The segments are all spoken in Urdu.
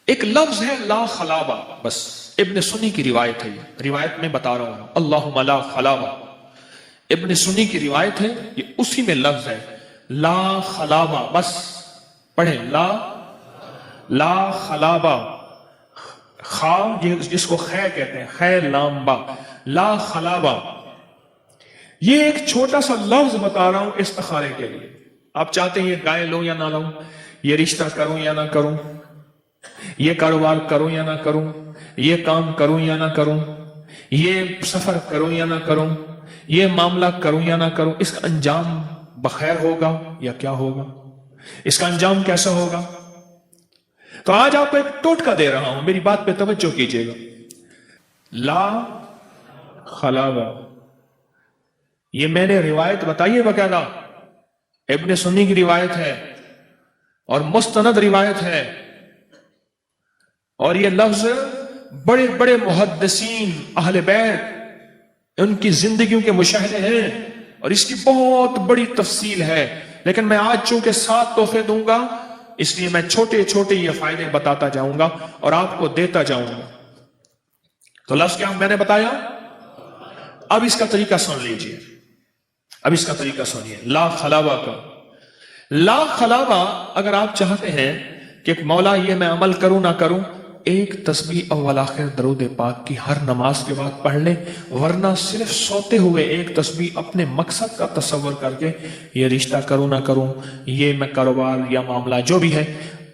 ایک لفظ ہے لا خلابہ، بس ابن سنی کی روایت ہے، روایت میں بتا رہا ہوں، اللہم لا خلابہ، ابن سنی کی روایت ہے، یہ اسی میں لفظ ہے لا خلابہ، بس پڑھیں لا خلابہ، خا جس کو خے کہتے ہیں، خے لام با، لا خلابہ. یہ ایک چھوٹا سا لفظ بتا رہا ہوں استخارے کے لیے. آپ چاہتے ہیں یہ گائے لو یا نہ لو، یہ رشتہ کروں یا نہ کروں، یہ کاروبار کروں یا نہ کروں، یہ کام کروں یا نہ کروں، یہ سفر کروں یا نہ کروں، یہ معاملہ کروں یا نہ کروں، اس کا انجام بخیر ہوگا یا کیا ہوگا، اس کا انجام کیسا ہوگا. تو آج آپ کو ایک ٹوٹکا دے رہا ہوں، میری بات پہ توجہ کیجئے گا. لا خلابہ، یہ میں نے روایت بتائی ہے باقاعدہ، ابن سنی کی روایت ہے اور مستند روایت ہے، اور یہ لفظ بڑے بڑے محدثین اہل بیت ان کی زندگیوں کے مشاہدے ہیں، اور اس کی بہت بڑی تفصیل ہے. لیکن میں آج چونکہ 7 تحفے دوں گا، اس لیے میں چھوٹے چھوٹے یہ فائدے بتاتا جاؤں گا اور آپ کو دیتا جاؤں گا. تو لفظ کیا میں نے بتایا، اب اس کا طریقہ سن لیجئے، اب اس کا طریقہ سنیے. لا خلابہ کا لا خلابہ، اگر آپ چاہتے ہیں کہ مولا یہ میں عمل کروں نہ کروں، ایک تسبیح اول آخر درود پاک کی ہر نماز کے بعد پڑھ لیں، ورنہ صرف سوتے ہوئے ایک تسبیح اپنے مقصد کا تصور کر کے، یہ رشتہ کروں نہ کروں، یہ میں کاروبار یا معاملہ جو بھی ہے.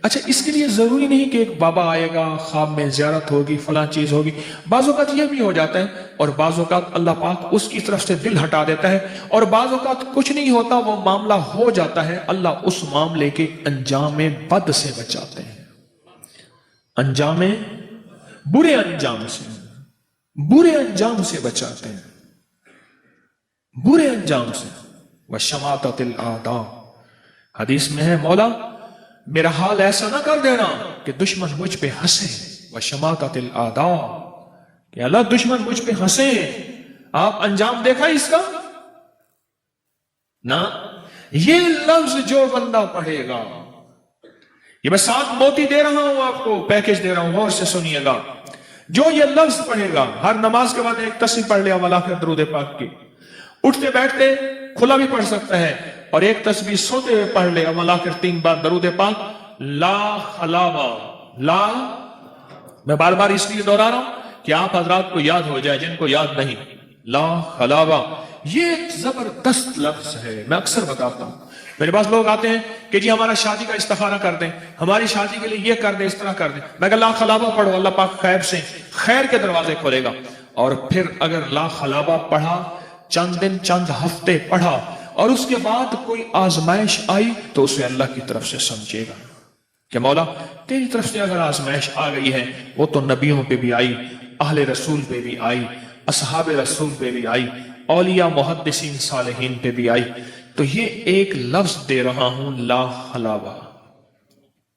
اچھا، اس کے لیے ضروری نہیں کہ ایک بابا آئے گا، خواب میں زیارت ہوگی، فلاں چیز ہوگی. بعض اوقات یہ بھی ہو جاتا ہے، اور بعض اوقات اللہ پاک اس کی طرف سے دل ہٹا دیتا ہے، اور بعض اوقات کچھ نہیں ہوتا، وہ معاملہ ہو جاتا ہے، اللہ اس معاملے کے انجام بد سے بچاتے ہیں، انجام برے انجام سے، برے انجام سے بچاتے ہیں، برے انجام سے. وشماتت الاعداء، حدیث میں ہے مولا میرا حال ایسا نہ کر دینا کہ دشمن مجھ پہ ہنسے. وشماتت الاعداء، کہ اللہ دشمن مجھ پہ ہنسے. آپ انجام دیکھا اس کا نہ. یہ لفظ جو بندہ پڑھے گا، یہ میں 7 موتی دے رہا ہوں آپ کو، پیکج دے رہا ہوں، غور سے سنیے گا. جو یہ لفظ پڑھے گا، ہر نماز کے بعد ایک تسبیح پڑھ لیا ولا پھر درود پاک کی، اٹھتے بیٹھتے کھلا بھی پڑھ سکتا ہے، اور ایک تسبیح سوتے ہوئے پڑھ لے ولا پھر 3 بار درود پاک. لا خلابہ، لا، میں بار بار اس لیے دہرا رہا ہوں کہ آپ حضرات کو یاد ہو جائے جن کو یاد نہیں. لا خلابہ، یہ ایک زبردست لفظ ہے. میں اکثر بتاتا ہوں، میرے پاس لوگ آتے ہیں کہ جی ہمارا شادی کا استخارہ کر دیں، ہماری شادی کے لیے یہ کر دیں، اس طرح کر دیں. میں کہا لا خلابہ پڑھو، اللہ پاک خیر سے خیر کے دروازے کھولے گا. اور پھر اگر لا خلابہ پڑھا، چند دن چند ہفتے پڑھا، اور اس کے بعد کوئی آزمائش آئی، تو اسے اللہ کی طرف سے سمجھے گا کہ مولا تیری طرف سے اگر آزمائش آ گئی ہے، وہ تو نبیوں پہ بھی آئی، اہل رسول پہ بھی آئی، اصحاب رسول پہ بھی آئی، اولیاء محدثین صالحین پہ بھی آئی. تو یہ ایک لفظ دے رہا ہوں، لا خلابہ.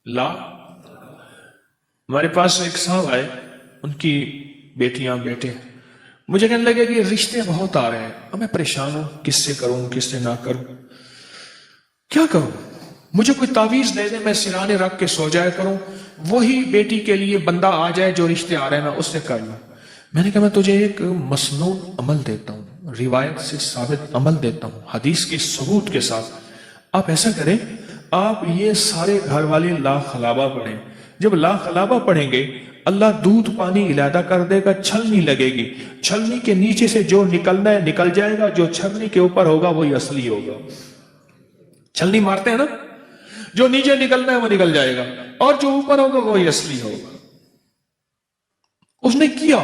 لا، ہمارے پاس ایک صاحب آئے، ان کی بیٹیاں بیٹے مجھے کہنے لگے کہ رشتے بہت آ رہے ہیں، اب میں پریشان ہوں، کس سے کروں کس سے نہ کروں، کیا کروں، مجھے کوئی تعویذ دے دے، میں سرانے رکھ کے سو جایا کروں، وہی بیٹی کے لیے بندہ آ جائے جو رشتے آ رہے ہیں میں اس سے کر لوں. میں نے کہا میں تجھے ایک مسنون عمل دیتا ہوں، روایت سے ثابت عمل دیتا ہوں، حدیث کی ثبوت کے ساتھ. آپ ایسا کریں، آپ یہ سارے گھر والے لا خلابہ پڑھیں. جب لا خلابہ پڑھیں گے، اللہ دودھ پانی علیحدہ کر دے گا، چھلنی لگے گی، چھلنی کے نیچے سے جو نکلنا ہے نکل جائے گا، جو چھلنی کے اوپر ہوگا وہی اصلی ہوگا. چھلنی مارتے ہیں نا، جو نیچے نکلنا ہے وہ نکل جائے گا، اور جو اوپر ہوگا وہی اصلی ہوگا. اس نے کیا،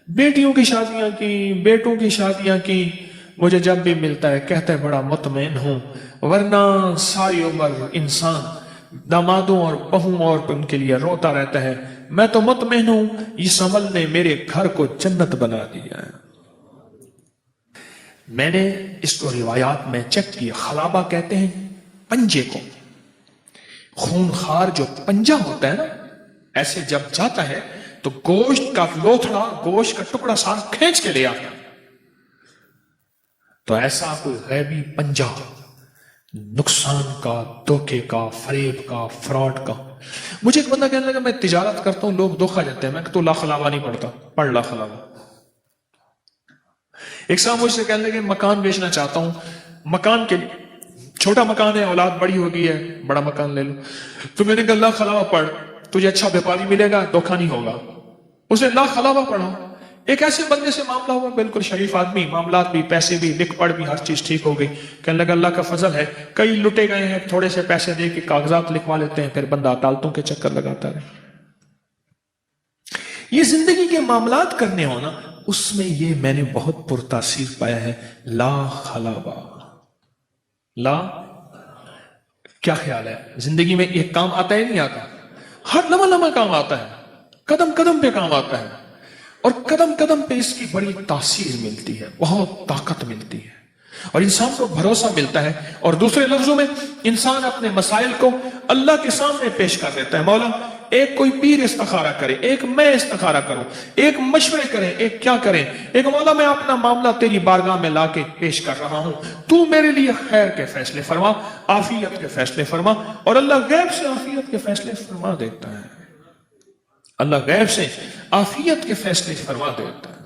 بیٹیوں کی شادیاں کی، بیٹوں کی شادیاں کی. مجھے جب بھی ملتا ہے کہتا ہے بڑا مطمئن ہوں، ورنہ ساری عمر انسان دامادوں اور بہوں اور ان کے لیے روتا رہتا ہے. میں تو مطمئن ہوں، اس عمل نے میرے گھر کو جنت بنا دیا ہے. میں نے اس کو روایات میں چیک کیا. خلابہ کہتے ہیں پنجے کو، خونخوار جو پنجہ ہوتا ہے نا، ایسے جب جاتا ہے تو گوشت کا لوتھڑا، گوشت کا ٹکڑا سارا کھینچ کے لے آتا. تو ایسا کوئی غیبی پنجہ، نقصان کا، دھوکے کا، فریب کا، فراڈ کا مجھے ایک بندہ کہنے لگا میں تجارت کرتا ہوں، لوگ دھوکا دیتے ہیں، میں کہ تو لا خلاوہ نہیں پڑھتا، پڑھ لا خلاوہ۔ ایک صاحب مجھ سے کہنے لگے مکان بیچنا چاہتا ہوں، مکان کے چھوٹا مکان ہے، اولاد بڑی ہو گئی ہے، بڑا مکان لے لو۔ تو میں نے کہا لا خلاوہ پڑھ، تجھے اچھا بیپاری ملے گا، دھوکا نہیں ہوگا۔ اس نے لا خلاوہ پڑھا۔ ایک ایسے بندے سے معاملہ ہوا، بالکل شریف آدمی، معاملات بھی، پیسے بھی، لکھ پڑھ بھی، ہر چیز ٹھیک ہو گئی۔ کہنے لگا اللہ کا فضل ہے، کئی لٹے گئے ہیں، تھوڑے سے پیسے دے کے کاغذات لکھوا لیتے ہیں، پھر بندہ عدالتوں کے چکر لگاتا رہے۔ یہ زندگی کے معاملات کرنے ہونا، اس میں یہ میں نے بہت پرتاثیر پایا ہے، لا خلاوہ۔ لا، کیا خیال ہے زندگی میں یہ کام آتا ہے نہیں آتا؟ ہر لمحہ لمحہ کام آتا ہے، قدم قدم پہ کام آتا ہے، اور قدم قدم پہ اس کی بڑی تاثیر ملتی ہے، بہت طاقت ملتی ہے، اور انسان کو بھروسہ ملتا ہے، اور دوسرے لفظوں میں انسان اپنے مسائل کو اللہ کے سامنے پیش کر دیتا ہے۔ مولا، ایک کوئی پیر استخارہ کرے، ایک میں استخارہ کروں، ایک مشورے کریں، ایک کیا کریں، ایک مولا میں اپنا معاملہ تیری بارگاہ میں لا کے پیش کر رہا ہوں، تو میرے لیے خیر کے فیصلے فرما، عافیت کے فیصلے فرما، اور اللہ غیب سے عافیت کے فیصلے فرما دیتا ہے۔ اللہ غیب سے عافیت کے فیصلے فرما دیتا ہے۔